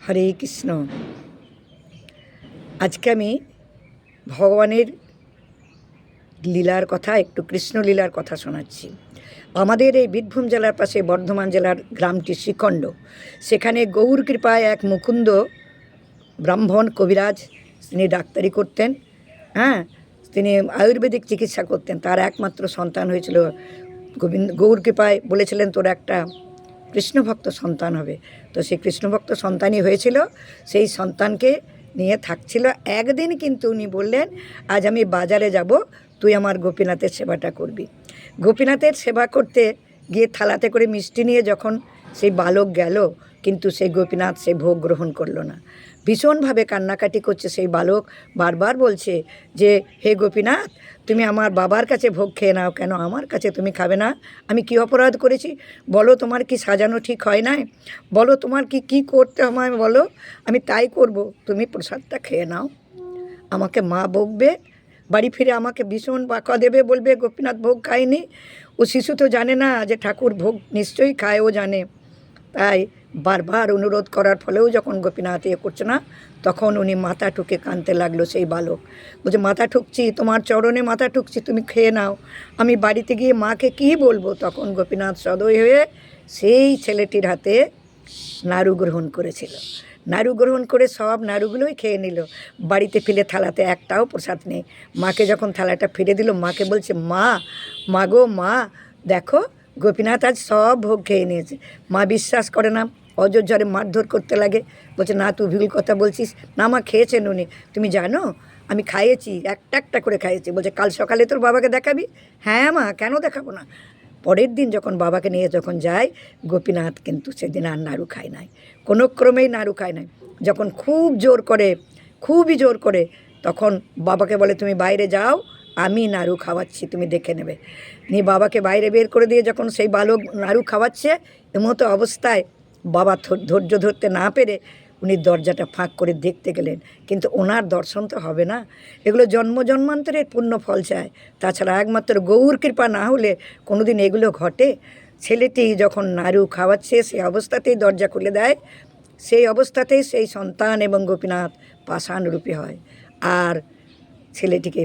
হরে কৃষ্ণ। আজকে আমি ভগবানের লীলার কথা, একটু কৃষ্ণ লীলার কথা শোনাচ্ছি। আমাদের এই বীরভূম জেলার পাশে বর্ধমান জেলার গ্রামটি শ্রীখণ্ড। সেখানে গৌর কৃপায় এক মুকুন্দ ব্রাহ্মণ কবিরাজ, তিনি ডাক্তারি করতেন। তিনি আয়ুর্বেদিক চিকিৎসা করতেন। তার একমাত্র সন্তান হয়েছিল গৌর কৃপায় বলেছিলেন তোর একটা কৃষ্ণভক্ত সন্তান হবে। তো সেই কৃষ্ণভক্ত সন্তানই হয়েছিল। সেই সন্তানকে নিয়ে থাকছিল। একদিন কিন্তু উনি বললেন, আজ আমি বাজারে যাব, তুই আমার গোপীনাথের সেবাটা করবি। গোপীনাথের সেবা করতে গিয়ে থালাতে করে মিষ্টি নিয়ে যখন সেই বালক গেল, কিন্তু সেই গোপীনাথ সেই ভোগ গ্রহণ করলো না। ভীষণভাবে কান্নাকাটি করছে সেই বালক। বারবার বলছে যে, হে গোপীনাথ, তুমি আমার বাবার কাছে ভোগ খেয়ে নাও, কেন আমার কাছে তুমি খাবে না? আমি কি অপরাধ করেছি বলো? তোমার কি সাজানো ঠিক হয় নাই? বলো তোমার কি করতে আমায় বলো, আমি তাই করব। তুমি প্রসাদটা খেয়ে নাও। আমাকে মা বকবে, বাড়ি ফিরে আমাকে ভীষণ বাঁকা দেবে, বলবে গোপীনাথ ভোগ খায়নি। ও শিশু তো জানে না যে ঠাকুর ভোগ নিশ্চয়ই খায়, ও জানে। তাই বারবার অনুরোধ করার ফলেও যখন গোপীনাথ করছে না, তখন উনি মাথা ঠুকে কাঁদতে লাগলো। সেই বালক বলছে, মাথা ঠুকছি, তোমার চরণে মাথা ঠুকছি, তুমি খেয়ে নাও, আমি বাড়িতে গিয়ে মাকে কী বলবো? তখন গোপীনাথ সদয় হয়ে সেই ছেলেটির হাতে নাড়ু গ্রহণ করেছিল। নাড়ু গ্রহণ করে সব নাড়ুগুলোই খেয়ে নিল। বাড়িতে ফিরে থালাতে একটাও প্রসাদ নেই। মাকে যখন থালাটা ফিরে দিল, মাকে বলছে, মা গো মা, দেখো গোপীনাথ আজ সব ভোগ খেয়ে নিয়েছে। মা বিশ্বাস করে না, অযোধ্যারে মারধর করতে লাগে। বলছে, না তুই ভুল কথা বলছিস। না মা, খেয়েছেন উনি, তুমি জানো আমি খাইয়েছি, একটা একটা করে খাইয়েছি। বলছে, কাল সকালে তোর বাবাকে দেখাবি? হ্যাঁ মা, কেন দেখাবো না। পরের দিন যখন বাবাকে নিয়ে যখন যায়, গোপীনাথ কিন্তু সেদিন আর নাড়ু খায় নাই, কোনো ক্রমেই নাড়ু খায় নাই। যখন খুব জোর করে, খুবই জোর করে, তখন বাবাকে বলে, তুমি বাইরে যাও, আমি নাড়ু খাওয়াচ্ছি, তুমি দেখে নেবে। নিয়ে বাবাকে বাইরে বের করে দিয়ে যখন সেই বালক নাড়ু খাওয়াচ্ছে, এমতো অবস্থায় বাবা ধৈর্য ধরতে না পেরে উনি দরজাটা ফাঁক করে দেখতে গেলেন। কিন্তু ওনার দর্শন তো হবে না, এগুলো জন্ম জন্মান্তরের পুণ্য ফল চায়। তাছাড়া একমাত্র গৌর কৃপা না হলে কোনো দিন এগুলো ঘটে? ছেলেটি যখন নাড়ু খাওয়াচ্ছে, সেই অবস্থাতেই দরজা খুলে দেয়। সেই অবস্থাতেই সেই সন্তান এবং গোপীনাথ পাষাণরূপী হয়, আর ছেলেটিকে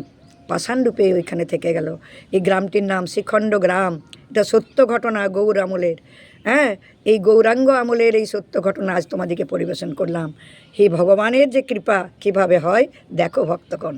পাষাণরূপে ওইখানে থেকে গেল। এই গ্রামটির নাম শ্রীখণ্ড গ্রাম। এটা সত্য ঘটনা, গৌর আমলের। এই গৌরাঙ্গ আমলের এই সত্য ঘটনা আজ তোমাদেরকে পরিবেশন করলাম। হে ভগবানের যে কৃপা কীভাবে হয় দেখো ভক্তগণ।